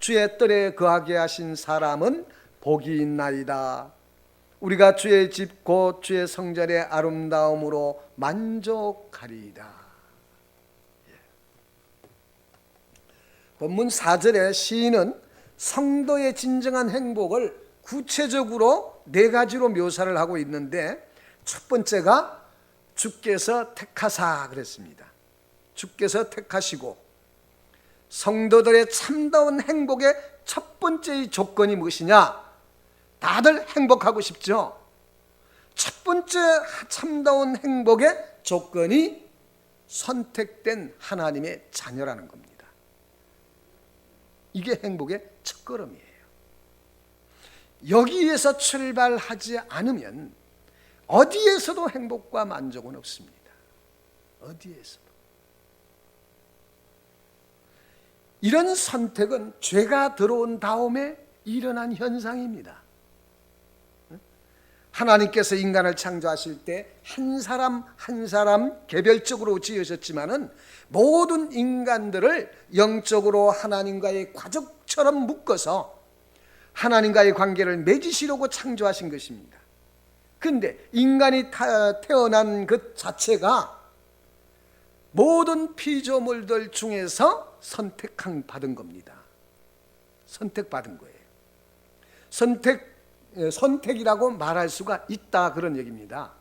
주의 뜰에 거하게 하신 사람은 복이 있나이다. 우리가 주의 집 곧 주의 성전의 아름다움으로 만족하리이다. 본문 4절에 시인은 성도의 진정한 행복을 구체적으로 네 가지로 묘사를 하고 있는데, 첫 번째가 주께서 택하사 그랬습니다. 주께서 택하시고, 성도들의 참다운 행복의 첫 번째 조건이 무엇이냐? 다들 행복하고 싶죠? 첫 번째 참다운 행복의 조건이 선택된 하나님의 자녀라는 겁니다. 이게 행복의 첫걸음이에요. 여기에서 출발하지 않으면 어디에서도 행복과 만족은 없습니다. 어디에서도. 이런 선택은 죄가 들어온 다음에 일어난 현상입니다. 하나님께서 인간을 창조하실 때 한 사람 한 사람 개별적으로 지으셨지만은 모든 인간들을 영적으로 하나님과의 가족처럼 묶어서 하나님과의 관계를 맺으시려고 창조하신 것입니다. 그런데 인간이 태어난 것 자체가 모든 피조물들 중에서 선택받은 겁니다. 선택받은 거예요. 선택이라고 말할 수가 있다, 그런 얘기입니다.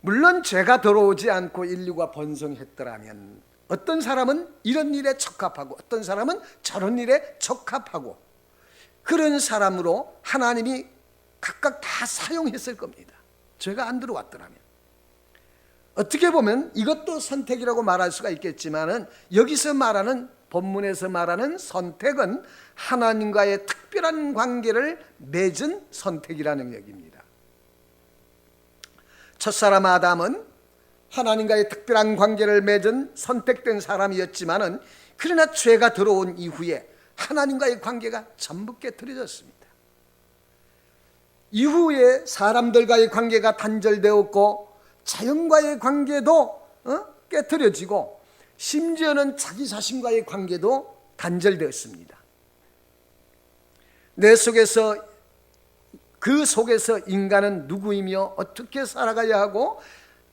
물론 죄가 들어오지 않고 인류가 번성했더라면 어떤 사람은 이런 일에 적합하고 어떤 사람은 저런 일에 적합하고, 그런 사람으로 하나님이 각각 다 사용했을 겁니다. 죄가 안 들어왔더라면. 어떻게 보면 이것도 선택이라고 말할 수가 있겠지만은, 여기서 말하는, 본문에서 말하는 선택은 하나님과의 특별한 관계를 맺은 선택이라는 얘기입니다. 첫사람 아담은 하나님과의 특별한 관계를 맺은 선택된 사람이었지만은, 그러나 죄가 들어온 이후에 하나님과의 관계가 전부 깨트려졌습니다. 이후에 사람들과의 관계가 단절되었고, 자연과의 관계도 깨트려지고, 심지어는 자기 자신과의 관계도 단절되었습니다. 그 속에서 인간은 누구이며 어떻게 살아가야 하고,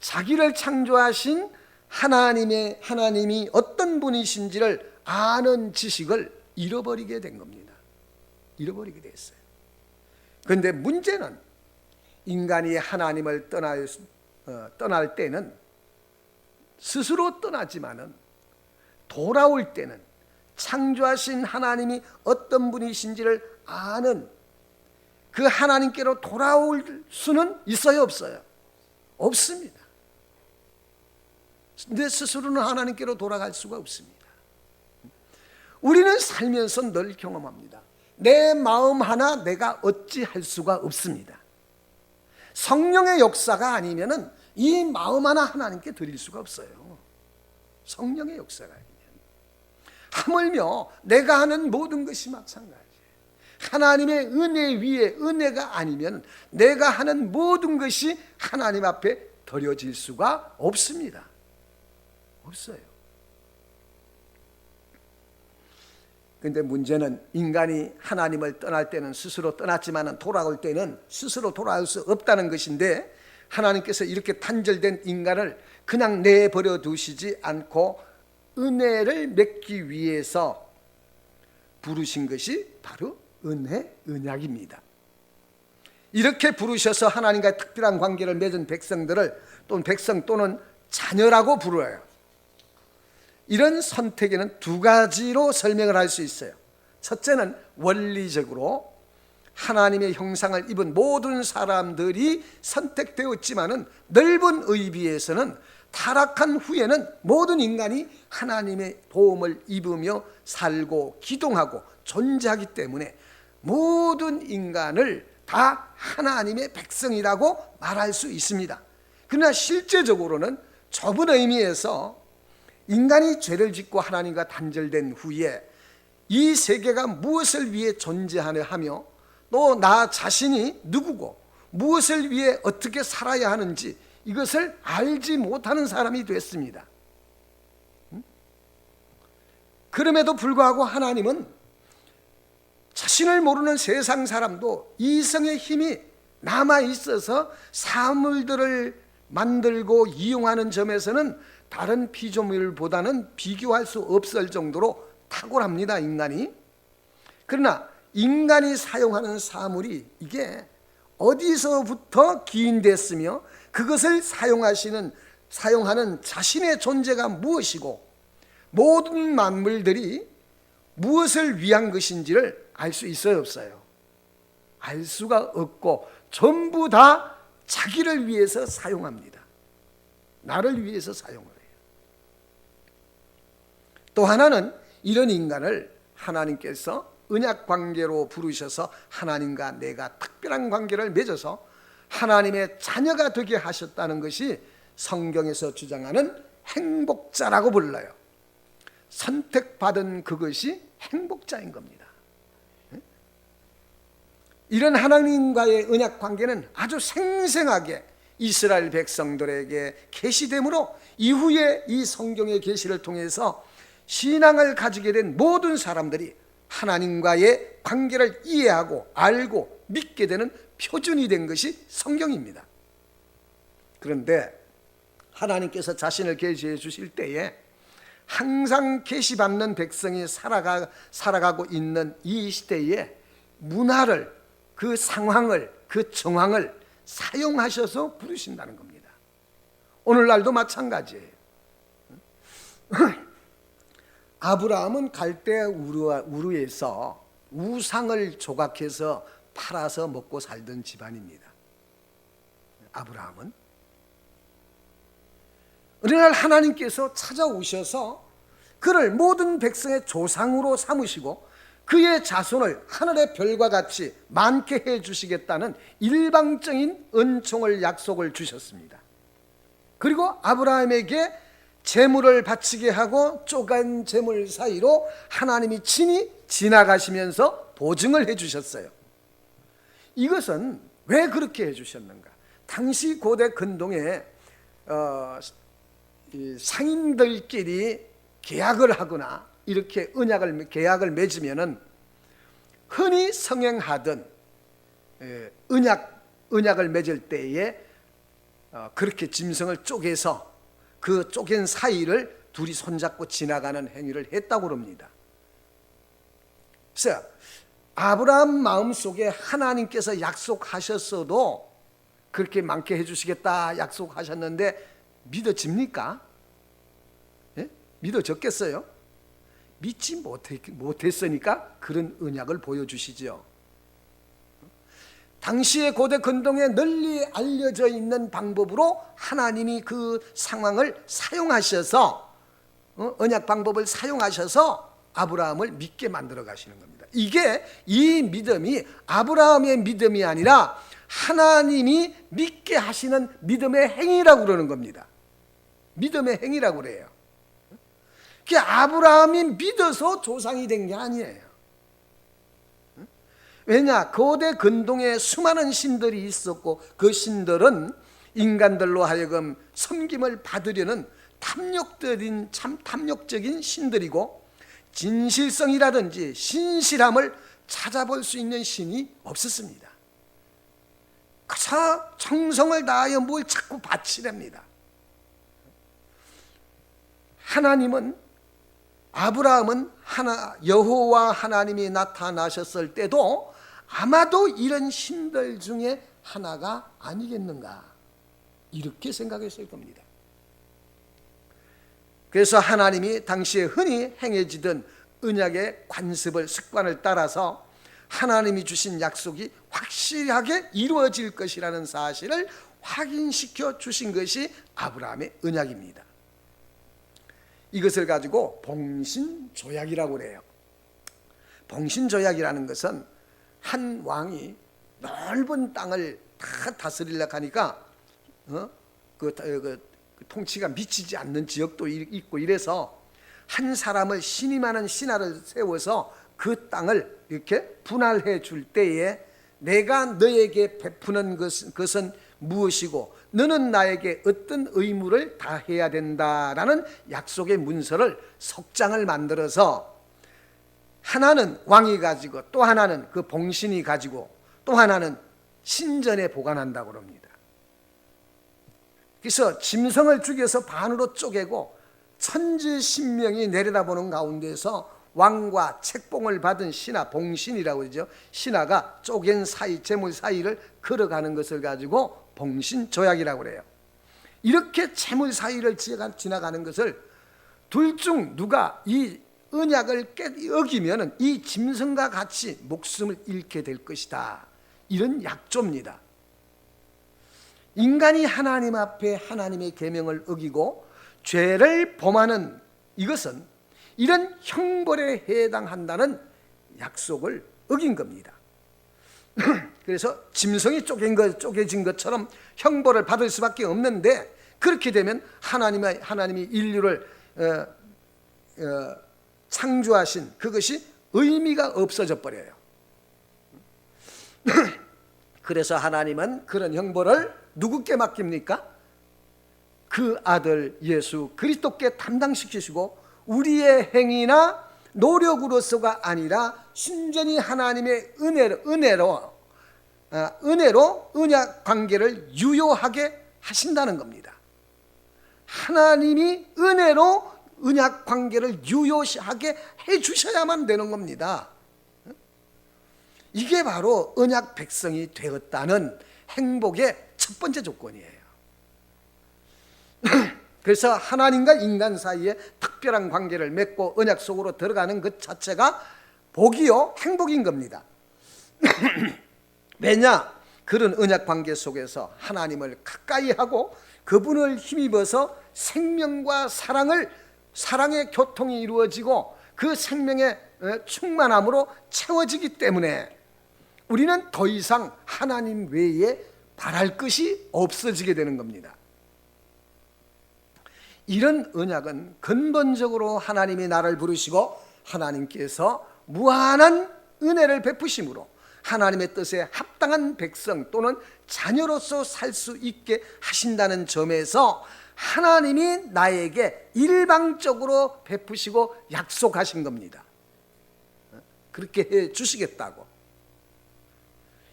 자기를 창조하신 하나님이 어떤 분이신지를 아는 지식을 잃어버리게 된 겁니다. 잃어버리게 됐어요. 그런데 문제는 인간이 하나님을 떠날 때는 스스로 떠나지만은, 돌아올 때는 창조하신 하나님이 어떤 분이신지를 아는 그 하나님께로 돌아올 수는 있어요, 없어요? 없습니다. 내 스스로는 하나님께로 돌아갈 수가 없습니다. 우리는 살면서 늘 경험합니다. 내 마음 하나 내가 어찌할 수가 없습니다. 성령의 역사가 아니면은 이 마음 하나 하나님께 드릴 수가 없어요. 성령의 역사가 아니면. 하물며 내가 하는 모든 것이 마찬가지예요. 하나님의 은혜 위에 은혜가 아니면 내가 하는 모든 것이 하나님 앞에 드려질 수가 없습니다. 없어요. 그런데 문제는 인간이 하나님을 떠날 때는 스스로 떠났지만 돌아올 때는 스스로 돌아올 수 없다는 것인데, 하나님께서 이렇게 단절된 인간을 그냥 내버려 두시지 않고 은혜를 맺기 위해서 부르신 것이 바로 은혜입니다. 이렇게 부르셔서 하나님과의 특별한 관계를 맺은 백성들을 또는 백성 또는 자녀라고 부르어요. 이런 선택에는 두 가지로 설명을 할 수 있어요. 첫째는 원리적으로 하나님의 형상을 입은 모든 사람들이 선택되었지만은, 넓은 의미에서는 타락한 후에는 모든 인간이 하나님의 도움을 입으며 살고 기동하고 존재하기 때문에 모든 인간을 다 하나님의 백성이라고 말할 수 있습니다. 그러나 실제적으로는 좁은 의미에서 인간이 죄를 짓고 하나님과 단절된 후에 이 세계가 무엇을 위해 존재하며 하며 또 나 자신이 누구고 무엇을 위해 어떻게 살아야 하는지 이것을 알지 못하는 사람이 됐습니다. 그럼에도 불구하고 하나님은 자신을 모르는 세상 사람도 이성의 힘이 남아 있어서 사물들을 만들고 이용하는 점에서는 다른 피조물보다는 비교할 수 없을 정도로 탁월합니다, 인간이. 그러나 인간이 사용하는 사물이 이게 어디서부터 기인됐으며 그것을 사용하는 자신의 존재가 무엇이고 모든 만물들이 무엇을 위한 것인지를 알 수 있어요, 없어요? 알 수가 없고 전부 다 자기를 위해서 사용합니다. 나를 위해서 사용을 해요. 또 하나는 이런 인간을 하나님께서 언약 관계로 부르셔서 하나님과 내가 특별한 관계를 맺어서 하나님의 자녀가 되게 하셨다는 것이 성경에서 주장하는 행복자라고 불러요. 선택받은 그것이 행복자인 겁니다. 이런 하나님과의 언약 관계는 아주 생생하게 이스라엘 백성들에게 계시되므로 이후에 이 성경의 계시를 통해서 신앙을 가지게 된 모든 사람들이 하나님과의 관계를 이해하고 알고 믿게 되는 표준이 된 것이 성경입니다. 그런데 하나님께서 자신을 계시해 주실 때에 항상 계시받는 백성이 살아가고 있는 이 시대에 문화를, 그 상황을, 그 정황을 사용하셔서 부르신다는 겁니다. 오늘날도 마찬가지예요. 아브라함은 갈대 우르에서 우상을 조각해서 팔아서 먹고 살던 집안입니다. 아브라함은 어느 날 하나님께서 찾아오셔서 그를 모든 백성의 조상으로 삼으시고 그의 자손을 하늘의 별과 같이 많게 해주시겠다는 일방적인 은총을 약속을 주셨습니다. 그리고 아브라함에게 제물을 바치게 하고 쪼간 제물 사이로 하나님이 친히 지나가시면서 보증을 해주셨어요. 이것은 왜 그렇게 해주셨는가? 당시 고대 근동에 상인들끼리 계약을 하거나 이렇게 계약을 맺으면은 흔히 성행하던 언약을 맺을 때에 그렇게 짐승을 쪼개서 그 쪼갠 사이를 둘이 손잡고 지나가는 행위를 했다고 합니다. 그래서 아브라함 마음속에 하나님께서 약속하셨어도 그렇게 많게 해주시겠다 약속하셨는데 믿어집니까? 예? 믿어졌겠어요? 믿지 못했으니까 그런 언약을 보여주시죠. 당시의 고대 근동에 널리 알려져 있는 방법으로 하나님이 그 상황을 사용하셔서 언약 방법을 사용하셔서 아브라함을 믿게 만들어 가시는 겁니다. 이 믿음이 아브라함의 믿음이 아니라 하나님이 믿게 하시는 믿음의 행위라고 그러는 겁니다. 믿음의 행위라고 그래요. 아브라함이 믿어서 조상이 된 게 아니에요. 왜냐? 고대 근동에 수많은 신들이 있었고 그 신들은 인간들로 하여금 섬김을 받으려는 참 탐욕적인 신들이고 진실성이라든지 신실함을 찾아볼 수 있는 신이 없었습니다. 그저 정성을 다하여 뭘 자꾸 바치랍니다. 아브라함은 여호와 하나님이 나타나셨을 때도 아마도 이런 신들 중에 하나가 아니겠는가 이렇게 생각했을 겁니다. 그래서 하나님이 당시에 흔히 행해지던 언약의 관습을 습관을 따라서 하나님이 주신 약속이 확실하게 이루어질 것이라는 사실을 확인시켜 주신 것이 아브라함의 언약입니다. 이것을 가지고 봉신조약이라고 그래요. 봉신조약이라는 것은 한 왕이 넓은 땅을 다 다스리려고 하니까 그 통치가 미치지 않는 지역도 있고 이래서 한 사람을 신임하는 신하를 세워서 그 땅을 이렇게 분할해 줄 때에 내가 너에게 베푸는 것은 무엇이고 너는 나에게 어떤 의무를 다해야 된다라는 약속의 문서를 석장을 만들어서 하나는 왕이 가지고 또 하나는 그 봉신이 가지고 또 하나는 신전에 보관한다고 합니다. 그래서 짐승을 죽여서 반으로 쪼개고 천지신명이 내려다보는 가운데서 왕과 책봉을 받은 신하, 봉신이라고 그러죠. 신하가 쪼갠 사이, 재물 사이를 걸어가는 것을 가지고 봉신조약이라고 그래요. 이렇게 재물 사이를 지나가는 것을 둘 중 누가 이 언약을 어기면 이 짐승과 같이 목숨을 잃게 될 것이다. 이런 약조입니다. 인간이 하나님 앞에 하나님의 계명을 어기고 죄를 범하는 이것은 이런 형벌에 해당한다는 약속을 어긴 겁니다. 그래서 짐승이 쪼개진 것처럼 형벌을 받을 수밖에 없는데, 그렇게 되면 하나님이 인류를 창조하신 그것이 의미가 없어져 버려요. 그래서 하나님은 그런 형벌을 누구께 맡깁니까? 그 아들 예수 그리스도께 담당시키시고, 우리의 행위나 노력으로서가 아니라 순전히 하나님의 은혜로 언약 관계를 유효하게 하신다는 겁니다. 하나님이 은혜로 언약 관계를 유효하게 해주셔야만 되는 겁니다. 이게 바로 언약 백성이 되었다는 행복의 첫 번째 조건이에요. 그래서 하나님과 인간 사이에 특별한 관계를 맺고 언약 속으로 들어가는 것 자체가 복이요 행복인 겁니다. 왜냐? 그런 언약 관계 속에서 하나님을 가까이 하고 그분을 힘입어서 생명과 사랑의 교통이 이루어지고 그 생명의 충만함으로 채워지기 때문에 우리는 더 이상 하나님 외에 바랄 것이 없어지게 되는 겁니다. 이런 언약은 근본적으로 하나님이 나를 부르시고 하나님께서 무한한 은혜를 베푸심으로 하나님의 뜻에 합당한 백성 또는 자녀로서 살 수 있게 하신다는 점에서 하나님이 나에게 일방적으로 베푸시고 약속하신 겁니다. 그렇게 해 주시겠다고.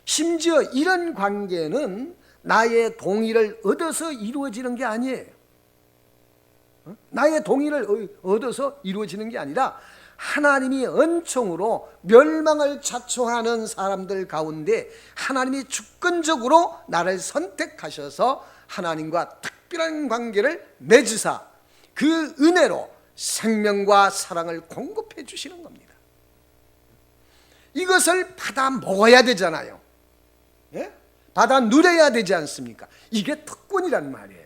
심지어 이런 관계는 나의 동의를 얻어서 이루어지는 게 아니에요. 나의 동의를 얻어서 이루어지는 게 아니라 하나님이 은총으로 멸망을 자초하는 사람들 가운데 하나님이 주권적으로 나를 선택하셔서 하나님과 특별한 관계를 맺으사 그 은혜로 생명과 사랑을 공급해 주시는 겁니다. 이것을 받아 먹어야 되잖아요. 예? 받아 누려야 되지 않습니까? 이게 특권이란 말이에요.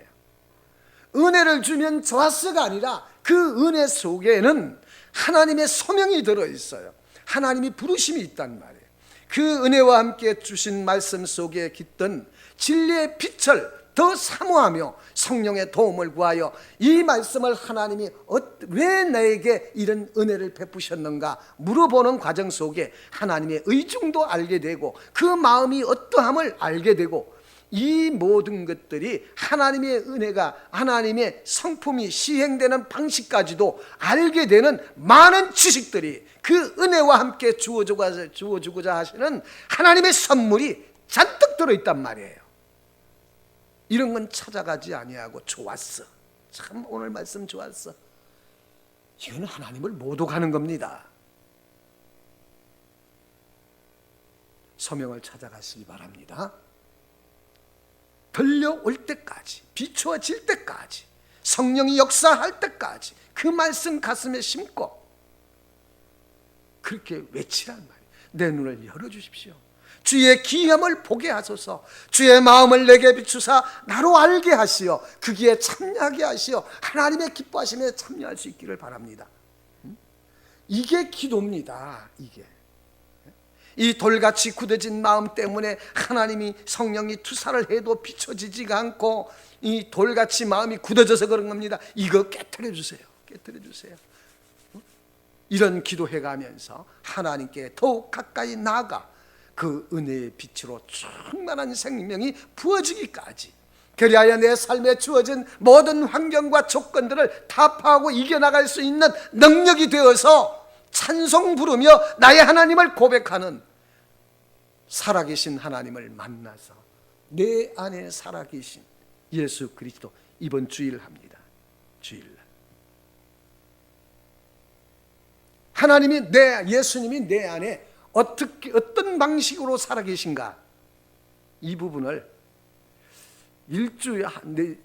은혜를 주면 좋았어가 아니라 그 은혜 속에는 하나님의 소명이 들어있어요. 하나님이 부르심이 있단 말이에요. 그 은혜와 함께 주신 말씀 속에 깃든 진리의 빛을 더 사모하며 성령의 도움을 구하여 이 말씀을 하나님이 왜 나에게 이런 은혜를 베푸셨는가 물어보는 과정 속에 하나님의 의중도 알게 되고 그 마음이 어떠함을 알게 되고, 이 모든 것들이 하나님의 은혜가 하나님의 성품이 시행되는 방식까지도 알게 되는 많은 지식들이 그 은혜와 함께 주어주고자 하시는 하나님의 선물이 잔뜩 들어있단 말이에요. 이런 건 찾아가지 아니하고 좋았어. 참 오늘 말씀 좋았어. 이건 하나님을 모독하는 겁니다. 소명을 찾아가시기 바랍니다. 들려올 때까지, 비추어질 때까지, 성령이 역사할 때까지 그 말씀 가슴에 심고 그렇게 외치란 말이에요. 내 눈을 열어주십시오. 주의 기함을 보게 하소서. 주의 마음을 내게 비추사 나로 알게 하시어 거기에 참여하게 하시어 하나님의 기뻐하심에 참여할 수 있기를 바랍니다. 이게 기도입니다. 이게 이 돌같이 굳어진 마음 때문에 하나님이 성령이 투사를 해도 비춰지지가 않고 이 돌같이 마음이 굳어져서 그런 겁니다. 이거 깨트려 주세요. 깨트려 주세요. 이런 기도해가면서 하나님께 더욱 가까이 나아가 그 은혜의 빛으로 충만한 생명이 부어지기까지 그리하여 내 삶에 주어진 모든 환경과 조건들을 타파하고 이겨나갈 수 있는 능력이 되어서 찬송 부르며 나의 하나님을 고백하는 살아계신 하나님을 만나서 내 안에 살아계신 예수 그리스도, 이번 주일 합니다. 주일날 하나님이 예수님이 내 안에 어떤 방식으로 살아계신가, 이 부분을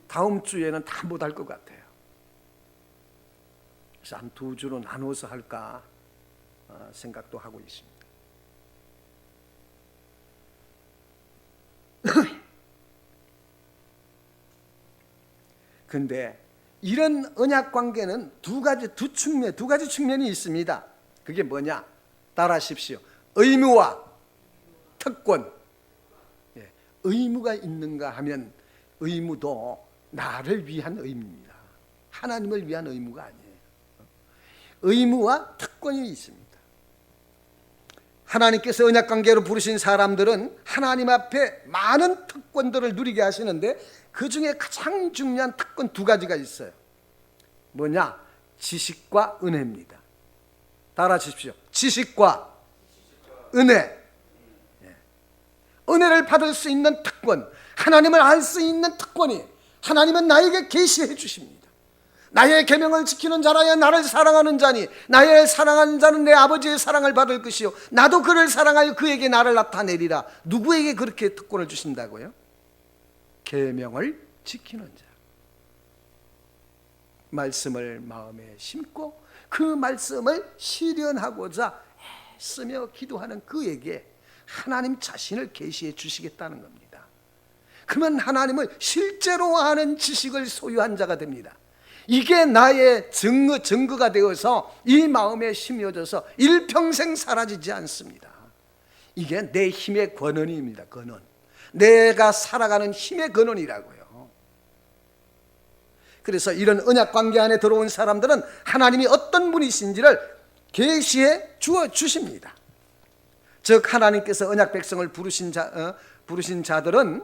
다음 주에는 다 못할 것 같아요. 그래서 한 2주로 나눠서 할까 생각도 하고 있습니다. 근데 이런 언약 관계는 두 가지 측면이 있습니다. 그게 뭐냐? 따라하십시오. 의무와 특권. 의무가 있는가 하면 의무도 나를 위한 의무입니다. 하나님을 위한 의무가 아니에요. 의무와 특권이 있습니다. 하나님께서 언약관계로 부르신 사람들은 하나님 앞에 많은 특권들을 누리게 하시는데 그 중에 가장 중요한 특권 2가지가 있어요. 뭐냐? 지식과 은혜입니다. 따라 하십시오. 지식과 은혜. 은혜를 받을 수 있는 특권, 하나님을 알 수 있는 특권이 하나님은 나에게 계시해 주십니다. 나의 계명을 지키는 자라야 나를 사랑하는 자니 나의 사랑하는 자는 내 아버지의 사랑을 받을 것이요 나도 그를 사랑하여 그에게 나를 나타내리라. 누구에게 그렇게 특권을 주신다고요? 계명을 지키는 자. 말씀을 마음에 심고 그 말씀을 실현하고자 애쓰며 기도하는 그에게 하나님 자신을 계시해 주시겠다는 겁니다. 그러면 하나님을 실제로 아는 지식을 소유한 자가 됩니다. 이게 나의 증거가 되어서 이 마음에 심어져서 일평생 사라지지 않습니다. 이게 내 힘의 권한입니다. 권한. 내가 살아가는 힘의 근원이라고요. 그래서 이런 언약 관계 안에 들어온 사람들은 하나님이 어떤 분이신지를 계시해 주어 주십니다. 즉 하나님께서 언약 백성을 부르신 자들은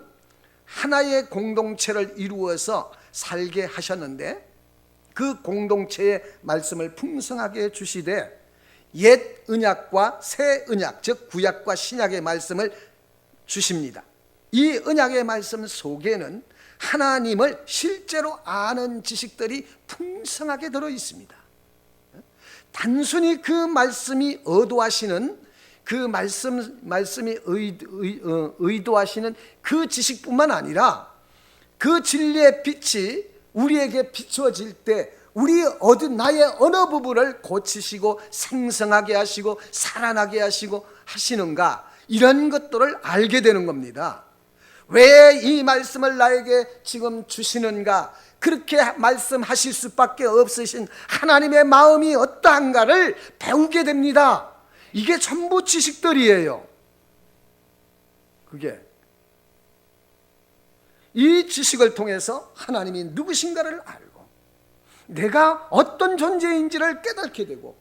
하나의 공동체를 이루어서 살게 하셨는데 그 공동체의 말씀을 풍성하게 주시되 옛 언약과 새 언약, 즉 구약과 신약의 말씀을 주십니다. 이 언약의 말씀 속에는 하나님을 실제로 아는 지식들이 풍성하게 들어 있습니다. 단순히 그 말씀이 의도하시는 그 말씀이 의도하시는 그 지식뿐만 아니라 그 진리의 빛이 우리에게 비추어질 때 나의 어느 부분을 고치시고 생성하게 하시고 살아나게 하시고 하시는가, 이런 것들을 알게 되는 겁니다. 왜 이 말씀을 나에게 지금 주시는가, 그렇게 말씀하실 수밖에 없으신 하나님의 마음이 어떠한가를 배우게 됩니다. 이게 전부 지식들이에요. 그게 이 지식을 통해서 하나님이 누구신가를 알고 내가 어떤 존재인지를 깨닫게 되고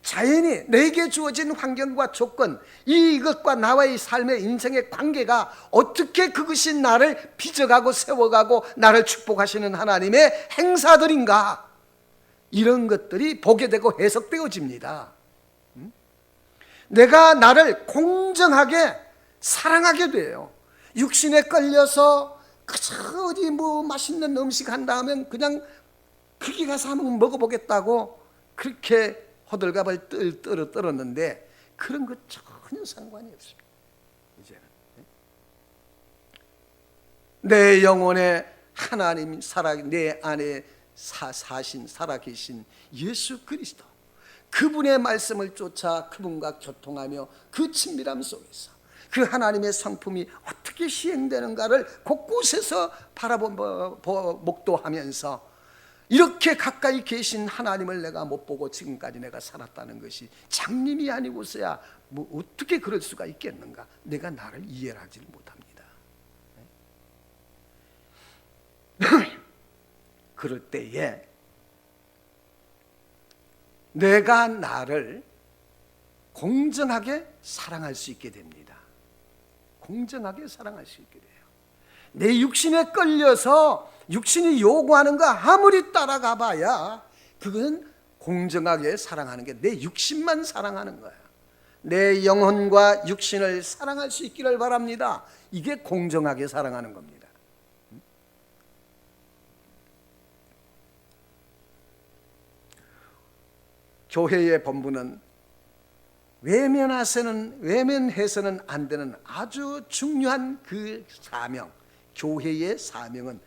자연히 내게 주어진 환경과 조건, 이것과 나와의 삶의 인생의 관계가 어떻게 그것이 나를 빚어가고 세워가고 나를 축복하시는 하나님의 행사들인가, 이런 것들이 보게 되고 해석되어집니다. 내가 나를 공정하게 사랑하게 돼요. 육신에 끌려서 그저 어디 맛있는 음식 한다 하면 그냥 거기 가서 한번 먹어보겠다고 그렇게 호들갑을 떨었는데 그런 것 전혀 상관이 없습니다. 이제는 내 영혼에 하나님 내 안에 사신 살아계신 예수 그리스도, 그분의 말씀을 쫓아 그분과 교통하며 그 친밀함 속에서 그 하나님의 성품이 어떻게 시행되는가를 곳곳에서 목도하면서 이렇게 가까이 계신 하나님을 내가 못 보고 지금까지 내가 살았다는 것이 장님이 아니고서야 어떻게 그럴 수가 있겠는가. 내가 나를 이해하지 못합니다. 그럴 때에 내가 나를 공정하게 사랑할 수 있게 됩니다. 공정하게 사랑할 수 있게 돼요. 내 육신에 끌려서 육신이 요구하는 거 아무리 따라가 봐야 그건 공정하게 사랑하는 게 내 육신만 사랑하는 거야. 내 영혼과 육신을 사랑할 수 있기를 바랍니다. 이게 공정하게 사랑하는 겁니다. 교회의 본분은 외면해서는 안 되는 아주 중요한 그 사명, 교회의 사명은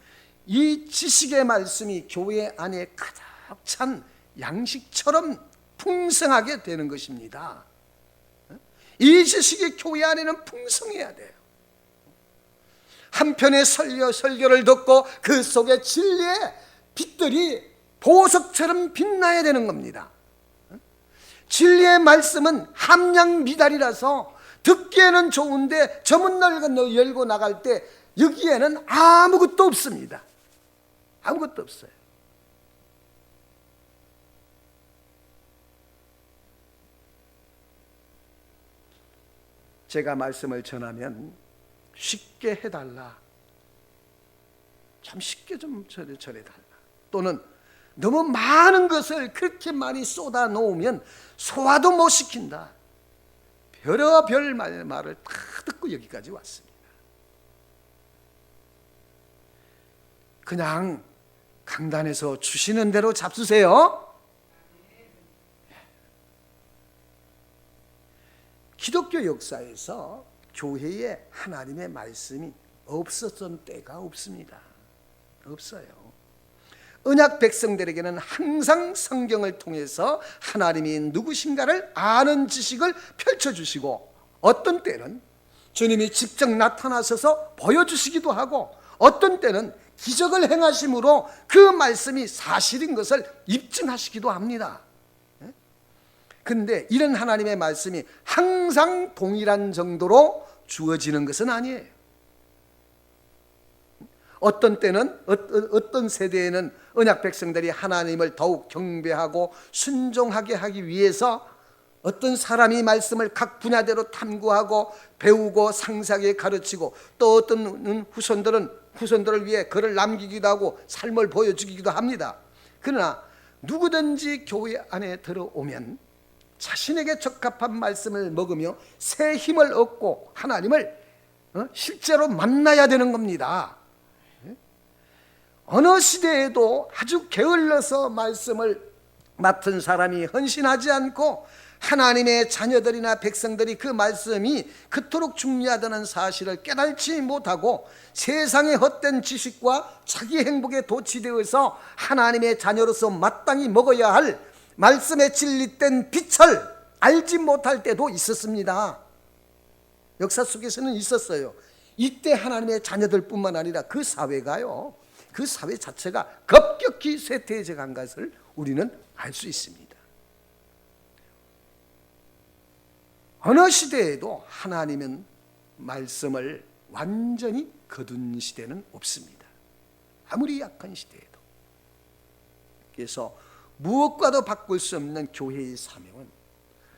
이 지식의 말씀이 교회 안에 가득 찬 양식처럼 풍성하게 되는 것입니다. 이 지식이 교회 안에는 풍성해야 돼요. 한편의 설교를 듣고 그 속에 진리의 빛들이 보석처럼 빛나야 되는 겁니다. 진리의 말씀은 함량 미달이라서 듣기에는 좋은데 저문을 건너 열고 나갈 때 여기에는 아무것도 없습니다. 아무것도 없어요. 제가 말씀을 전하면 쉽게 해달라, 참 쉽게 좀 전해달라, 또는 너무 많은 것을 그렇게 많이 쏟아 놓으면 소화도 못 시킨다, 별의별 말을 다 듣고 여기까지 왔습니다. 그냥 강단에서 주시는 대로 잡수세요. 기독교 역사에서 교회에 하나님의 말씀이 없었던 때가 없습니다. 없어요. 언약 백성들에게는 항상 성경을 통해서 하나님이 누구신가를 아는 지식을 펼쳐주시고, 어떤 때는 주님이 직접 나타나셔서 보여주시기도 하고, 어떤 때는 기적을 행하심으로 그 말씀이 사실인 것을 입증하시기도 합니다. 그런데 이런 하나님의 말씀이 항상 동일한 정도로 주어지는 것은 아니에요. 어떤 때는, 어떤 세대에는 언약 백성들이 하나님을 더욱 경배하고 순종하게 하기 위해서 어떤 사람이 말씀을 각 분야대로 탐구하고 배우고 상세하게 가르치고, 또 어떤 후손들을 위해 글을 남기기도 하고 삶을 보여주기도 합니다. 그러나 누구든지 교회 안에 들어오면 자신에게 적합한 말씀을 먹으며 새 힘을 얻고 하나님을 실제로 만나야 되는 겁니다. 어느 시대에도 아주 게을러서 말씀을 맡은 사람이 헌신하지 않고 하나님의 자녀들이나 백성들이 그 말씀이 그토록 중요하다는 사실을 깨달지 못하고 세상의 헛된 지식과 자기 행복에 도취되어서 하나님의 자녀로서 마땅히 먹어야 할 말씀의 진리된 빛을 알지 못할 때도 있었습니다. 역사 속에서는 있었어요. 이때 하나님의 자녀들뿐만 아니라 그 사회가요, 그 사회 자체가 급격히 쇠퇴해 간 것을 우리는 알 수 있습니다. 어느 시대에도 하나님은 말씀을 완전히 거둔 시대는 없습니다. 아무리 약한 시대에도. 그래서 무엇과도 바꿀 수 없는 교회의 사명은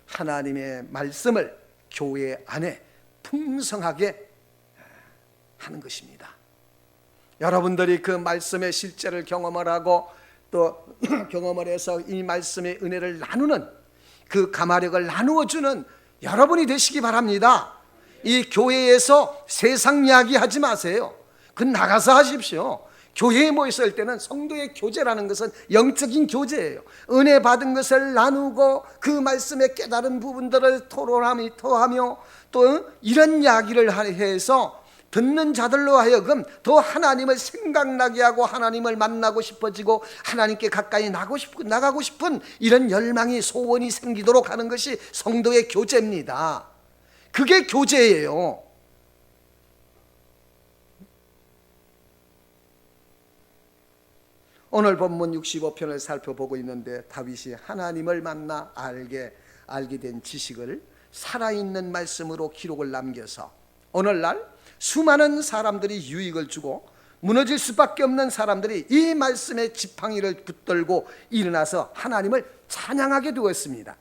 하나님의 말씀을 교회 안에 풍성하게 하는 것입니다. 여러분들이 그 말씀의 실제를 경험을 하고 또 경험을 해서 이 말씀의 은혜를 나누는, 그 가마력을 나누어주는 여러분이 되시기 바랍니다. 이 교회에서 세상 이야기 하지 마세요. 그건 나가서 하십시오. 교회에 모였을 때는 성도의 교제라는 것은 영적인 교제예요. 은혜 받은 것을 나누고 그 말씀의 깨달은 부분들을 토하며 또 이런 이야기를 해서 듣는 자들로 하여금 더 하나님을 생각나게 하고 하나님을 만나고 싶어지고 하나님께 가까이 나가고 싶은 이런 열망이, 소원이 생기도록 하는 것이 성도의 교제입니다. 그게 교제예요. 오늘 본문 65편을 살펴보고 있는데, 다윗이 하나님을 만나 알게 된 지식을 살아있는 말씀으로 기록을 남겨서 오늘날 수많은 사람들이 유익을 주고 무너질 수밖에 없는 사람들이 이 말씀의 지팡이를 붙들고 일어나서 하나님을 찬양하게 되었습니다.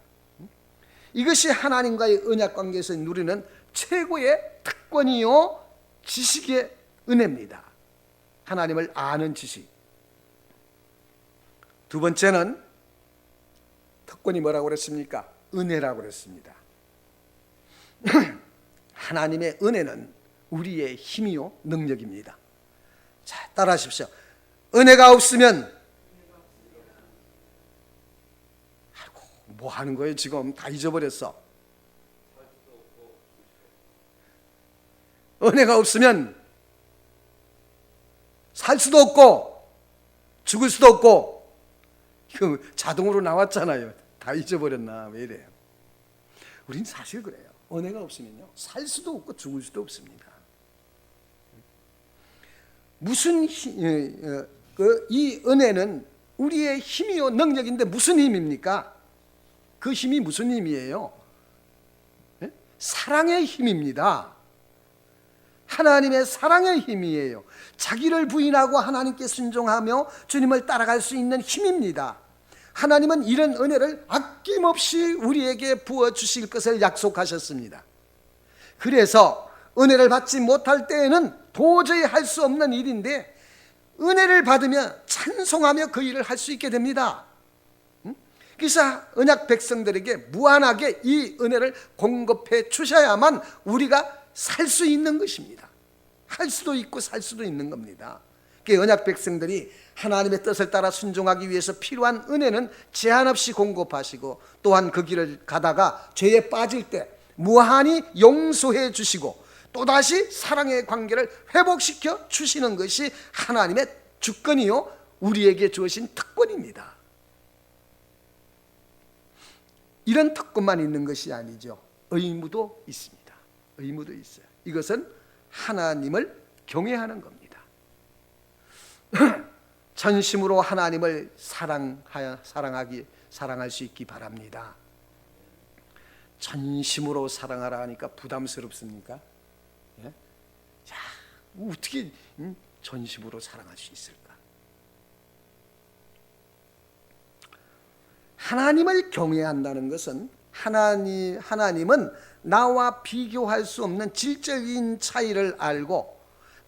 이것이 하나님과의 언약 관계에서 누리는 최고의 특권이요 지식의 은혜입니다. 하나님을 아는 지식. 두 번째는 특권이 뭐라고 그랬습니까? 은혜라고 그랬습니다. 하나님의 은혜는 우리의 힘이요 능력입니다. 자, 따라하십시오. 은혜가 없으면, 아이고, 뭐 하는 거예요 지금? 다 잊어버렸어. 은혜가 없으면 살 수도 없고 죽을 수도 없고, 이거 자동으로 나왔잖아요. 다 잊어버렸나? 왜 이래요? 우린 사실 그래요. 은혜가 없으면요 살 수도 없고 죽을 수도 없습니다. 무슨 이 은혜는 우리의 힘이요 능력인데 무슨 힘입니까? 그 힘이 무슨 힘이에요? 사랑의 힘입니다. 하나님의 사랑의 힘이에요. 자기를 부인하고 하나님께 순종하며 주님을 따라갈 수 있는 힘입니다. 하나님은 이런 은혜를 아낌없이 우리에게 부어주실 것을 약속하셨습니다. 그래서 은혜를 받지 못할 때에는 도저히 할 수 없는 일인데, 은혜를 받으며 찬송하며 그 일을 할 수 있게 됩니다. 그래서 언약 백성들에게 무한하게 이 은혜를 공급해 주셔야만 우리가 살 수 있는 것입니다. 할 수도 있고 살 수도 있는 겁니다. 그 언약 백성들이 하나님의 뜻을 따라 순종하기 위해서 필요한 은혜는 제한 없이 공급하시고, 또한 그 길을 가다가 죄에 빠질 때 무한히 용서해 주시고 또다시 사랑의 관계를 회복시켜 주시는 것이 하나님의 주권이요 우리에게 주어진 특권입니다. 이런 특권만 있는 것이 아니죠. 의무도 있습니다. 의무도 있어요. 이것은 하나님을 경외하는 겁니다. 전심으로 하나님을 사랑할 수 있기 바랍니다. 전심으로 사랑하라 하니까 부담스럽습니까? 예? 자, 어떻게 전심으로 사랑할 수 있을까? 하나님을 경외한다는 것은 하나님은 나와 비교할 수 없는 질적인 차이를 알고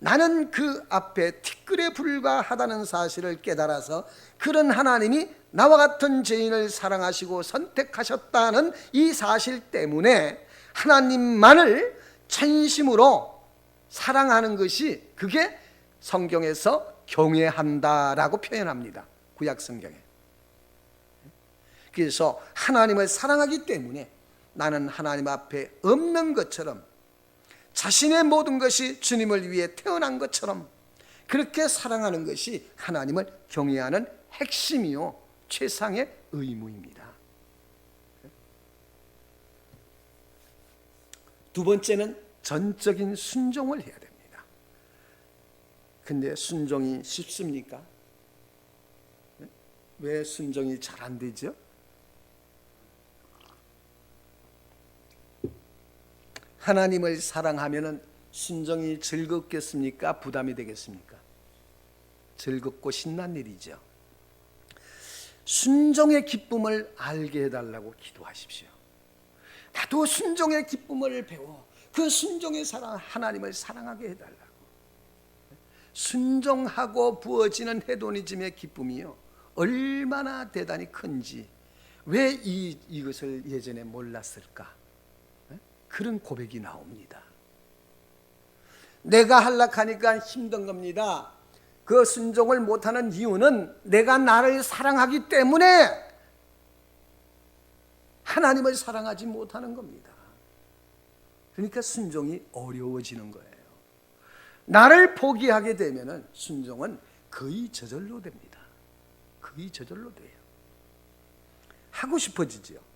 나는 그 앞에 티끌에 불과하다는 사실을 깨달아서 그런 하나님이 나와 같은 죄인을 사랑하시고 선택하셨다는 이 사실 때문에 하나님만을 전심으로 사랑하는 것이, 그게 성경에서 경외한다라고 표현합니다. 구약 성경에. 그래서 하나님을 사랑하기 때문에 나는 하나님 앞에 없는 것처럼, 자신의 모든 것이 주님을 위해 태어난 것처럼 그렇게 사랑하는 것이 하나님을 경외하는 핵심이요 최상의 의무입니다. 두 번째는 전적인 순종을 해야 됩니다. 근데 순종이 쉽습니까? 왜 순종이 잘 안 되죠? 하나님을 사랑하면 순종이 즐겁겠습니까? 부담이 되겠습니까? 즐겁고 신난 일이죠. 순종의 기쁨을 알게 해달라고 기도하십시오. 나도 순종의 기쁨을 배워 그 순종의 사랑, 하나님을 사랑하게 해달라고. 순종하고 부어지는 헤도니즘의 기쁨이요 얼마나 대단히 큰지, 왜 이것을 예전에 몰랐을까? 그런 고백이 나옵니다. 내가 한락하니까 힘든 겁니다. 그 순종을 못하는 이유는 내가 나를 사랑하기 때문에 하나님을 사랑하지 못하는 겁니다. 그러니까 순종이 어려워지는 거예요. 나를 포기하게 되면 순종은 거의 저절로 됩니다. 거의 저절로 돼요. 하고 싶어지죠.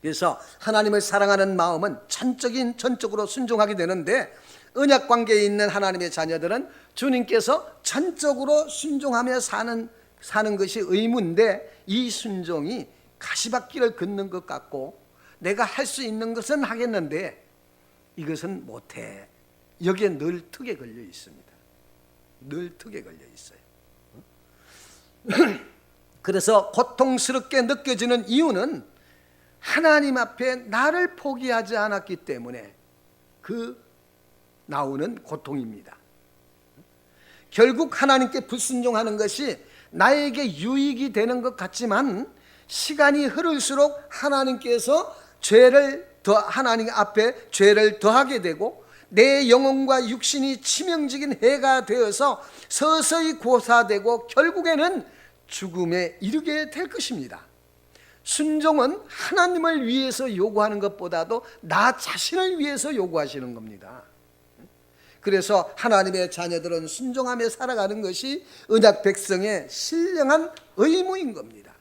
그래서 하나님을 사랑하는 마음은 전적으로 순종하게 되는데, 언약 관계에 있는 하나님의 자녀들은 주님께서 전적으로 순종하며 사는 것이 의무인데, 이 순종이 가시밭길을 걷는 것 같고 내가 할 수 있는 것은 하겠는데 이것은 못해. 여기에 늘 턱에 걸려 있습니다. 늘 턱에 걸려 있어요. 그래서 고통스럽게 느껴지는 이유는 하나님 앞에 나를 포기하지 않았기 때문에 그 나오는 고통입니다. 결국 하나님께 불순종하는 것이 나에게 유익이 되는 것 같지만 시간이 흐를수록 하나님께서 하나님 앞에 죄를 더하게 되고 내 영혼과 육신이 치명적인 해가 되어서 서서히 고사되고 결국에는 죽음에 이르게 될 것입니다. 순종은 하나님을 위해서 요구하는 것보다도 나 자신을 위해서 요구하시는 겁니다. 그래서 하나님의 자녀들은 순종하며 살아가는 것이 언약 백성의 신령한 의무인 겁니다.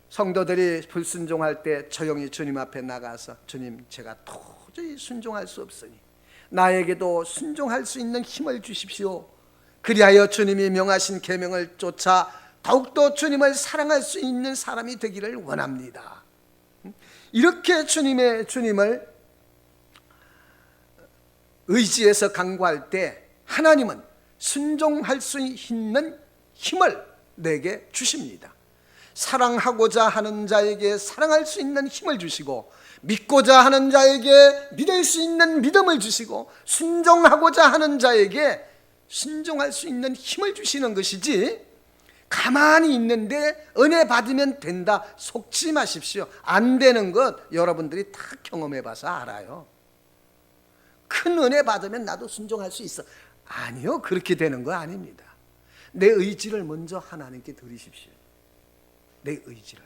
성도들이 불순종할 때 조용히 주님 앞에 나가서 주님, 제가 도저히 순종할 수 없으니 나에게도 순종할 수 있는 힘을 주십시오. 그리하여 주님이 명하신 계명을 쫓아 더욱더 주님을 사랑할 수 있는 사람이 되기를 원합니다. 이렇게 주님을 의지해서 간구할 때 하나님은 순종할 수 있는 힘을 내게 주십니다. 사랑하고자 하는 자에게 사랑할 수 있는 힘을 주시고 믿고자 하는 자에게 믿을 수 있는 믿음을 주시고 순종하고자 하는 자에게 순종할 수 있는 힘을 주시는 것이지, 가만히 있는데 은혜 받으면 된다 속지 마십시오. 안 되는 것 여러분들이 다 경험해 봐서 알아요. 큰 은혜 받으면 나도 순종할 수 있어. 아니요, 그렇게 되는 거 아닙니다. 내 의지를 먼저 하나님께 드리십시오. 내 의지를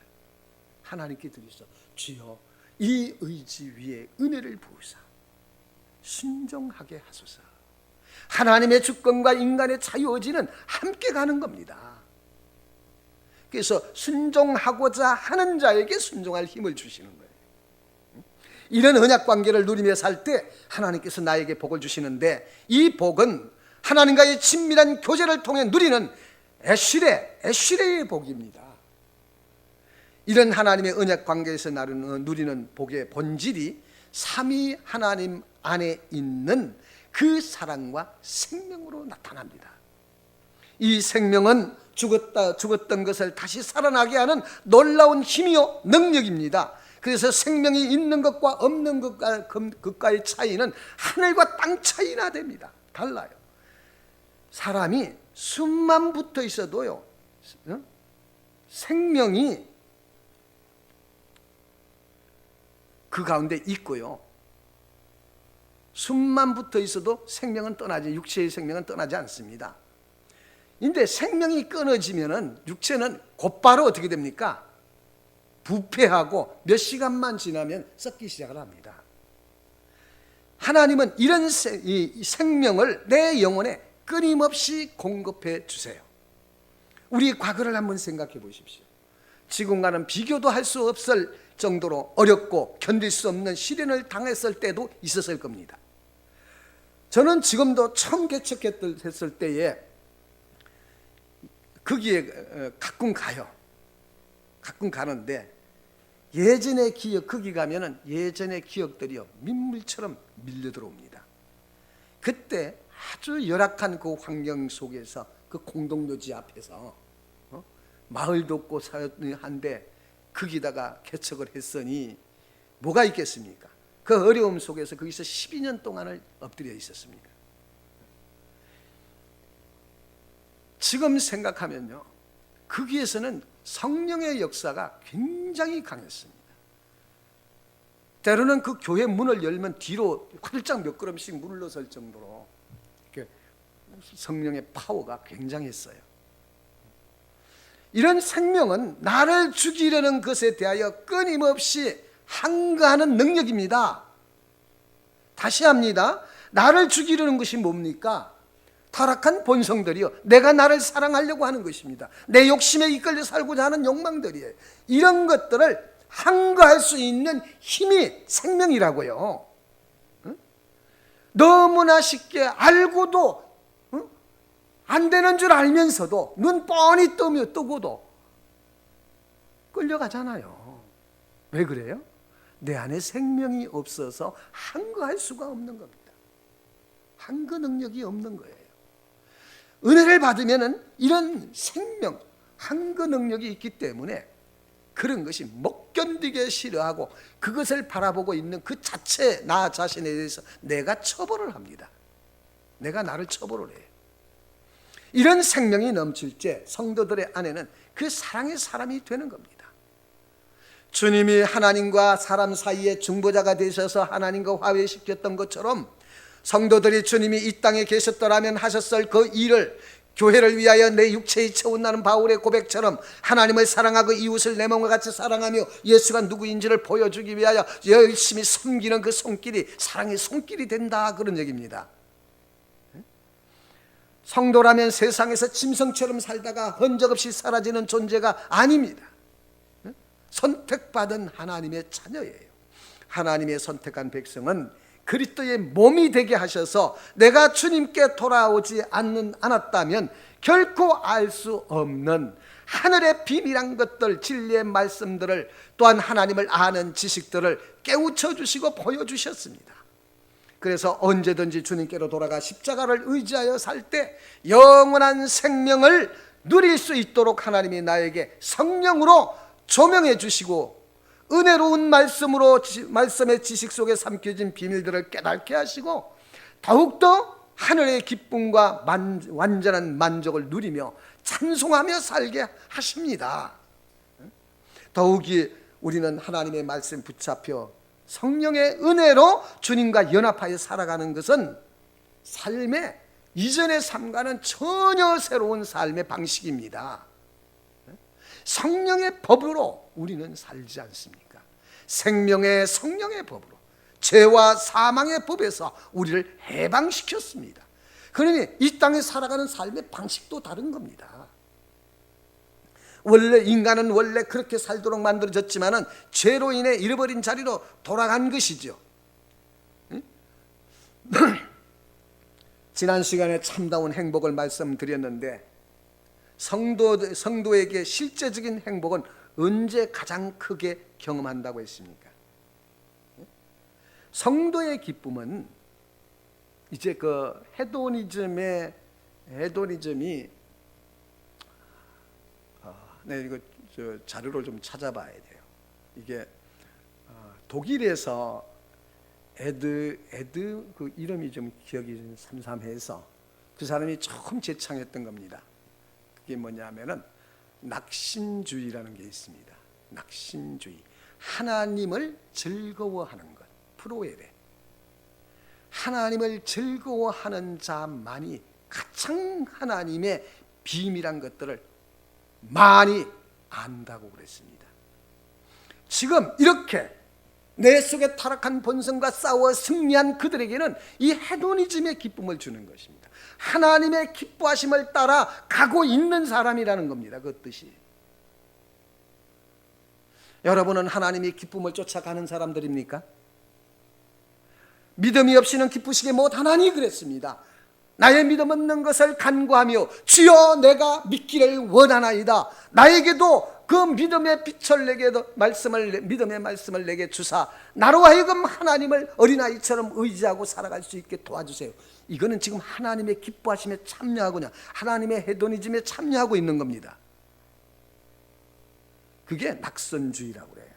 하나님께 드리소. 주여, 이 의지 위에 은혜를 부으사 순종하게 하소서. 하나님의 주권과 인간의 자유의지는 함께 가는 겁니다. 그래서 순종하고자 하는 자에게 순종할 힘을 주시는 거예요. 이런 언약관계를 누리며 살 때 하나님께서 나에게 복을 주시는데, 이 복은 하나님과의 친밀한 교제를 통해 누리는 에쉬레의 복입니다. 이런 하나님의 언약관계에서 누리는 복의 본질이 삼위 하나님 안에 있는 그 사랑과 생명으로 나타납니다. 이 생명은 죽었던 것을 다시 살아나게 하는 놀라운 힘이요 능력입니다. 그래서 생명이 있는 것과 없는 것과의 차이는 하늘과 땅 차이나 됩니다. 달라요. 사람이 숨만 붙어 있어도요, 생명이 그 가운데 있고요, 숨만 붙어 있어도 육체의 생명은 떠나지 않습니다. 근데 생명이 끊어지면은 육체는 곧바로 어떻게 됩니까? 부패하고 몇 시간만 지나면 썩기 시작을 합니다. 하나님은 이런 이 생명을 내 영혼에 끊임없이 공급해 주세요. 우리 과거를 한번 생각해 보십시오. 지금과는 비교도 할 수 없을 정도로 어렵고 견딜 수 없는 시련을 당했을 때도 있었을 겁니다. 저는 지금도 처음 개척했을 때에 거기에 가끔 가는데 예전의 기억, 거기 가면은 예전의 기억들이요 민물처럼 밀려 들어옵니다. 그때 아주 열악한 그 환경 속에서 그 공동묘지 앞에서 마을도 없고 한데 거기다가 개척을 했으니 뭐가 있겠습니까? 그 어려움 속에서 거기서 12년 동안을 엎드려 있었습니다. 지금 생각하면요, 거기에서는 성령의 역사가 굉장히 강했습니다. 때로는 그 교회 문을 열면 뒤로 활짝 몇 걸음씩 물러설 정도로 성령의 파워가 굉장했어요. 이런 생명은 나를 죽이려는 것에 대하여 끊임없이 항거하는 능력입니다. 다시 합니다. 나를 죽이려는 것이 뭡니까? 타락한 본성들이요, 내가 나를 사랑하려고 하는 것입니다. 내 욕심에 이끌려 살고자 하는 욕망들이에요. 이런 것들을 항거할 수 있는 힘이 생명이라고요. 너무나 쉽게 알고도 안 되는 줄 알면서도 눈 뻔히 뜨고도 끌려가잖아요. 왜 그래요? 내 안에 생명이 없어서 항거할 수가 없는 겁니다. 항거 능력이 없는 거예요. 은혜를 받으면 이런 생명, 항거 능력이 있기 때문에 그런 것이 못 견디게 싫어하고 그것을 바라보고 있는 그 자체 나 자신에 대해서 내가 처벌을 합니다. 내가 나를 처벌을 해요. 이런 생명이 넘칠 때 성도들의 안에는 그 사랑의 사람이 되는 겁니다. 주님이 하나님과 사람 사이의 중보자가 되셔서 하나님과 화해시켰던 것처럼 성도들이 주님이 이 땅에 계셨더라면 하셨을 그 일을 교회를 위하여 내 육체의 처운나는 바울의 고백처럼 하나님을 사랑하고 이웃을 내 몸과 같이 사랑하며 예수가 누구인지를 보여주기 위하여 열심히 섬기는 그 손길이 사랑의 손길이 된다, 그런 얘기입니다. 성도라면 세상에서 짐승처럼 살다가 흔적 없이 사라지는 존재가 아닙니다. 선택받은 하나님의 자녀예요. 하나님의 선택한 백성은 그리스도의 몸이 되게 하셔서 내가 주님께 돌아오지 않았다면 결코 알 수 없는 하늘의 비밀한 것들, 진리의 말씀들을, 또한 하나님을 아는 지식들을 깨우쳐 주시고 보여주셨습니다. 그래서 언제든지 주님께로 돌아가 십자가를 의지하여 살 때 영원한 생명을 누릴 수 있도록 하나님이 나에게 성령으로 조명해 주시고 은혜로운 말씀으로 말씀의 지식 속에 삼켜진 비밀들을 깨닫게 하시고 더욱더 하늘의 기쁨과 완전한 만족을 누리며 찬송하며 살게 하십니다. 더욱이 우리는 하나님의 말씀 붙잡혀 성령의 은혜로 주님과 연합하여 살아가는 것은 삶의 이전의 삶과는 전혀 새로운 삶의 방식입니다. 성령의 법으로 우리는 살지 않습니까? 생명의 성령의 법으로 죄와 사망의 법에서 우리를 해방시켰습니다. 그러니 이 땅에 살아가는 삶의 방식도 다른 겁니다. 원래 인간은 원래 그렇게 살도록 만들어졌지만은 죄로 인해 잃어버린 자리로 돌아간 것이죠. 지난 시간에 참다운 행복을 말씀드렸는데 성도에게 실제적인 행복은 언제 가장 크게 경험한다고 했습니까? 성도의 기쁨은 이제 그 헤도니즘이 네, 이거 자료를 좀 찾아봐야 돼요. 이게 독일에서 에드 그 이름이 좀 기억이 좀 삼삼해서 그 사람이 처음 제창했던 겁니다. 그게 뭐냐면은 낙신주의라는 게 있습니다. 낙신주의, 하나님을 즐거워하는 것, 프로에베. 하나님을 즐거워하는 자만이 가장 하나님의 비밀한 것들을 많이 안다고 그랬습니다. 지금 이렇게 내 속에 타락한 본성과 싸워 승리한 그들에게는 이 헤도니즘의 기쁨을 주는 것입니다. 하나님의 기뻐하심을 따라 가고 있는 사람이라는 겁니다. 그 뜻이. 여러분은 하나님의 기쁨을 쫓아가는 사람들입니까? 믿음이 없이는 기쁘시게 못하나니 그랬습니다. 나의 믿음 없는 것을 간구하며 주여 내가 믿기를 원하나이다. 나에게도 그 믿음의 빛을 내게도 믿음의 말씀을 내게 주사 나로 하여금 하나님을 어린아이처럼 의지하고 살아갈 수 있게 도와주세요. 이거는 지금 하나님의 기뻐하심에 참여하거나 하나님의 헤도니즘에 참여하고 있는 겁니다. 그게 낙선주의라고 그래요.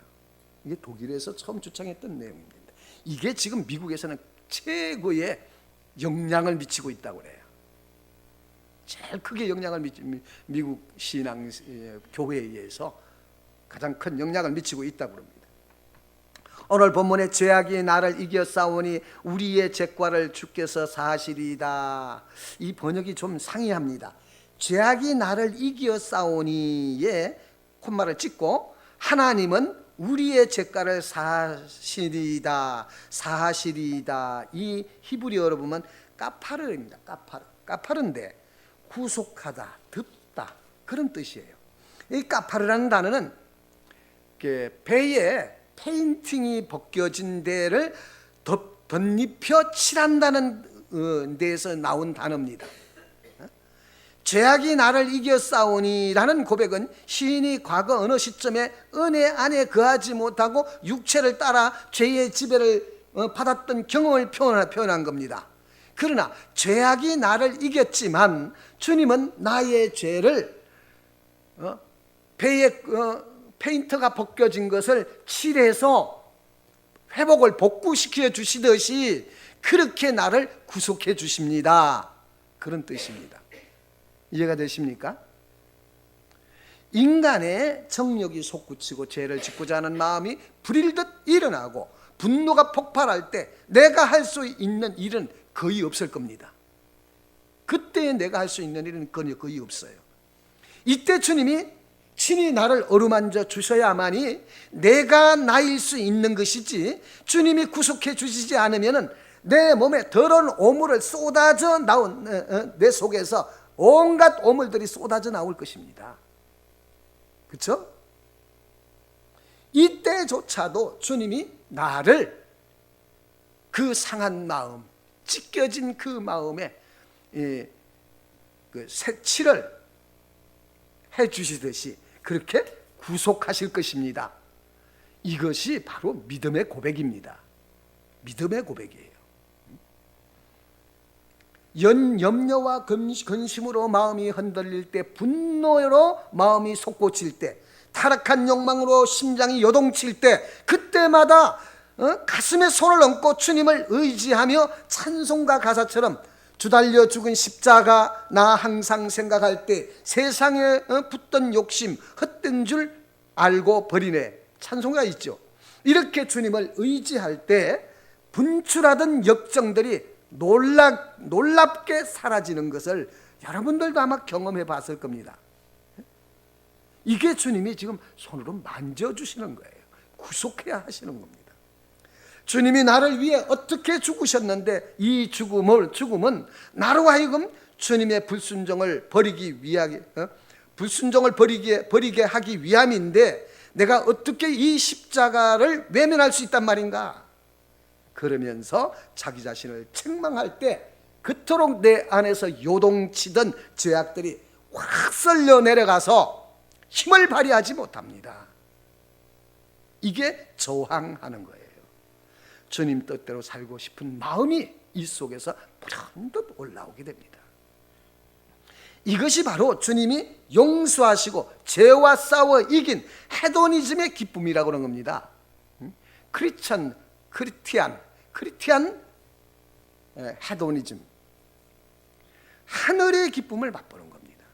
이게 독일에서 처음 주창했던 내용입니다. 이게 지금 미국에서는 최고의 영향을 미치고 있다고 그래요. 제일 크게 영향을 미국 신앙 교회에서 가장 큰 영향을 미치고 있다고 합니다. 오늘 본문에 죄악이 나를 이겨 싸우니 우리의 죄과를 주께서 사시리이다. 이 번역이 좀 상이합니다. 죄악이 나를 이겨 싸우니에 콤마를 찍고 하나님은 우리의 죄과를 사시리이다. 이 히브리어로 보면 까파르입니다. 까파르인데 구속하다, 덮다 그런 뜻이에요. 이 까파르라는 단어는 배에 페인팅이 벗겨진 데를 덧입혀 칠한다는 데에서 나온 단어입니다. 죄악이 나를 이겨 싸우니라는 고백은 시인이 과거 어느 시점에 은혜 안에 거하지 못하고 육체를 따라 죄의 지배를 받았던 경험을 표현한 겁니다. 그러나 죄악이 나를 이겼지만 주님은 나의 죄를 배에 페인트가 벗겨진 것을 칠해서 회복을 복구시켜 주시듯이 그렇게 나를 구속해 주십니다. 그런 뜻입니다. 이해가 되십니까? 인간의 정욕이 솟구치고 죄를 짓고자 하는 마음이 불일듯 일어나고 분노가 폭발할 때 내가 할 수 있는 일은 거의 없을 겁니다. 그때 내가 할 수 있는 일은 거의 없어요. 이때 주님이 친히 나를 어루만져 주셔야만이 내가 나일 수 있는 것이지, 주님이 구속해 주시지 않으면 내 몸에 더러운 오물을 쏟아져 나온 내 속에서 온갖 오물들이 쏟아져 나올 것입니다. 그렇죠? 이때조차도 주님이 나를 그 상한 마음, 찢겨진 그 마음에 그 색칠을 해주시듯이 그렇게 구속하실 것입니다. 이것이 바로 믿음의 고백입니다. 믿음의 고백이에요. 염려와 근심으로 마음이 흔들릴 때, 분노로 마음이 솟구칠 때, 타락한 욕망으로 심장이 요동칠 때, 그때마다 가슴에 손을 얹고 주님을 의지하며 찬송가 가사처럼 주달려 죽은 십자가 나 항상 생각할 때 세상에 붙던 욕심 헛된 줄 알고 버리네, 찬송가 있죠. 이렇게 주님을 의지할 때 분출하던 역정들이 놀랍게 사라지는 것을 여러분들도 아마 경험해 봤을 겁니다. 이게 주님이 지금 손으로 만져주시는 거예요. 구속해야 하시는 겁니다. 주님이 나를 위해 어떻게 죽으셨는데, 이 죽음은 나로 하여금 주님의 불순종을 버리게 하기 위함인데, 내가 어떻게 이 십자가를 외면할 수 있단 말인가? 그러면서 자기 자신을 책망할 때 그토록 내 안에서 요동치던 죄악들이 확 쓸려 내려가서 힘을 발휘하지 못합니다. 이게 저항하는 거예요. 주님 뜻대로 살고 싶은 마음이 이 속에서 불현듯 올라오게 됩니다. 이것이 바로 주님이 용서하시고 죄와 싸워 이긴 헤도니즘의 기쁨이라고 그러는 겁니다. 크리스찬 헤도니즘, 하늘의 기쁨을 맛보는 겁니다.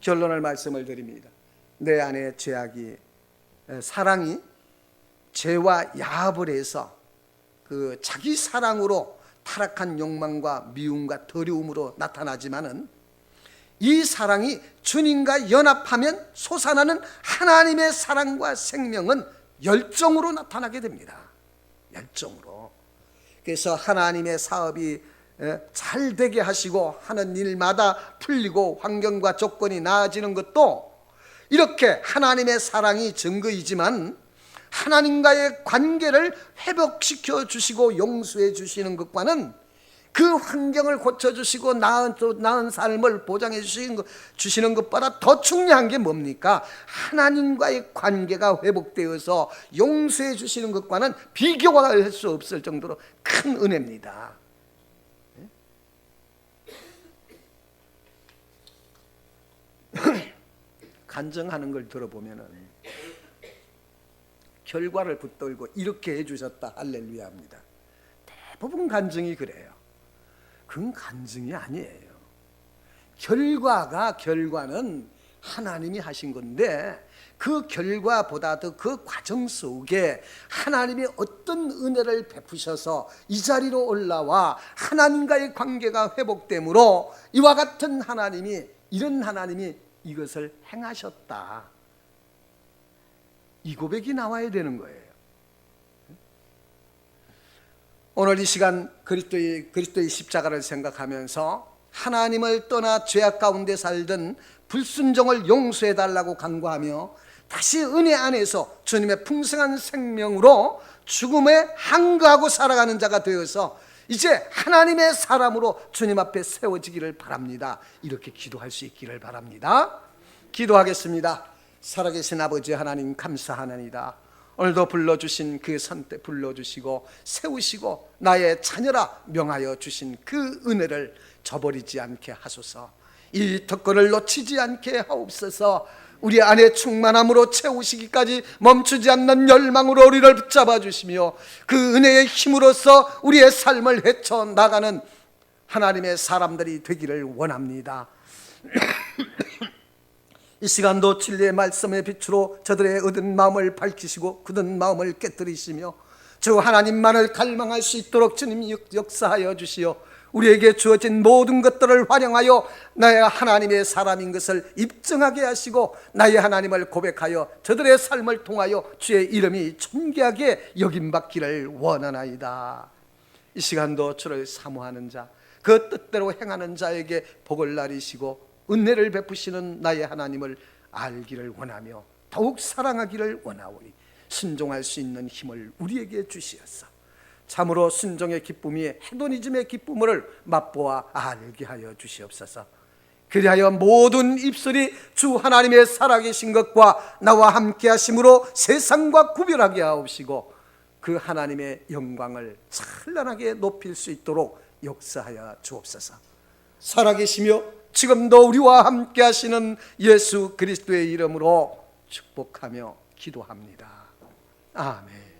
결론을 말씀을 드립니다. 내 안에 사랑이 죄와 야합을 해서 그 자기 사랑으로 타락한 욕망과 미움과 더러움으로 나타나지만은, 이 사랑이 주님과 연합하면 솟아나는 하나님의 사랑과 생명은 열정으로 나타나게 됩니다. 열정으로. 그래서 하나님의 사업이 잘 되게 하시고 하는 일마다 풀리고 환경과 조건이 나아지는 것도 이렇게 하나님의 사랑이 증거이지만, 하나님과의 관계를 회복시켜 주시고 용서해 주시는 것과는, 그 환경을 고쳐주시고 나은 삶을 보장해 주시는 것보다 더 중요한 게 뭡니까? 하나님과의 관계가 회복되어서 용서해 주시는 것과는 비교가 할 수 없을 정도로 큰 은혜입니다. 간증하는 걸 들어보면은 결과를 붙들고 이렇게 해주셨다, 할렐루야 합니다. 대부분 간증이 그래요. 그건 간증이 아니에요. 결과는 하나님이 하신 건데, 그 결과보다도 그 과정 속에 하나님이 어떤 은혜를 베푸셔서 이 자리로 올라와 하나님과의 관계가 회복되므로 이와 같은 하나님이, 이런 하나님이 이것을 행하셨다, 이 고백이 나와야 되는 거예요. 오늘 이 시간 그리스도의 십자가를 생각하면서 하나님을 떠나 죄악 가운데 살던 불순종을 용서해달라고 간구하며 다시 은혜 안에서 주님의 풍성한 생명으로 죽음에 항거하고 살아가는 자가 되어서 이제 하나님의 사람으로 주님 앞에 세워지기를 바랍니다. 이렇게 기도할 수 있기를 바랍니다. 기도하겠습니다. 살아계신 아버지 하나님, 감사하나이다. 오늘도 불러주신 그 선택 불러주시고 세우시고 나의 자녀라 명하여 주신 그 은혜를 저버리지 않게 하소서. 이 특권을 놓치지 않게 하옵소서. 우리 안에 충만함으로 채우시기까지 멈추지 않는 열망으로 우리를 붙잡아 주시며 그 은혜의 힘으로써 우리의 삶을 헤쳐나가는 하나님의 사람들이 되기를 원합니다. 이 시간도 진리의 말씀의 빛으로 저들의 얻은 마음을 밝히시고 굳은 마음을 깨뜨리시며 주 하나님만을 갈망할 수 있도록 주님 역사하여 주시어 우리에게 주어진 모든 것들을 활용하여 나의 하나님의 사람인 것을 입증하게 하시고 나의 하나님을 고백하여 저들의 삶을 통하여 주의 이름이 존귀하게 여김받기를 원하나이다. 이 시간도 주를 사모하는 자, 그 뜻대로 행하는 자에게 복을 나리시고 은혜를 베푸시는 나의 하나님을 알기를 원하며 더욱 사랑하기를 원하오니 순종할 수 있는 힘을 우리에게 주시옵소서. 참으로 순종의 기쁨이 헤도니즘의 기쁨을 맛보아 알게 하여 주시옵소서. 그리하여 모든 입술이 주 하나님의 살아계신 것과 나와 함께 하심으로 세상과 구별하게 하옵시고 그 하나님의 영광을 찬란하게 높일 수 있도록 역사하여 주옵소서. 살아계시며 지금도 우리와 함께 하시는 예수 그리스도의 이름으로 축복하며 기도합니다. 아멘.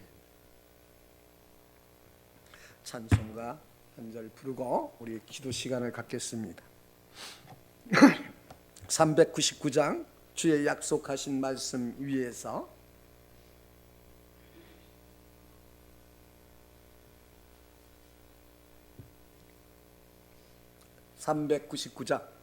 찬송가 한 절 부르고 우리 기도 시간을 갖겠습니다. 399장 주의 약속하신 말씀 위에서 399장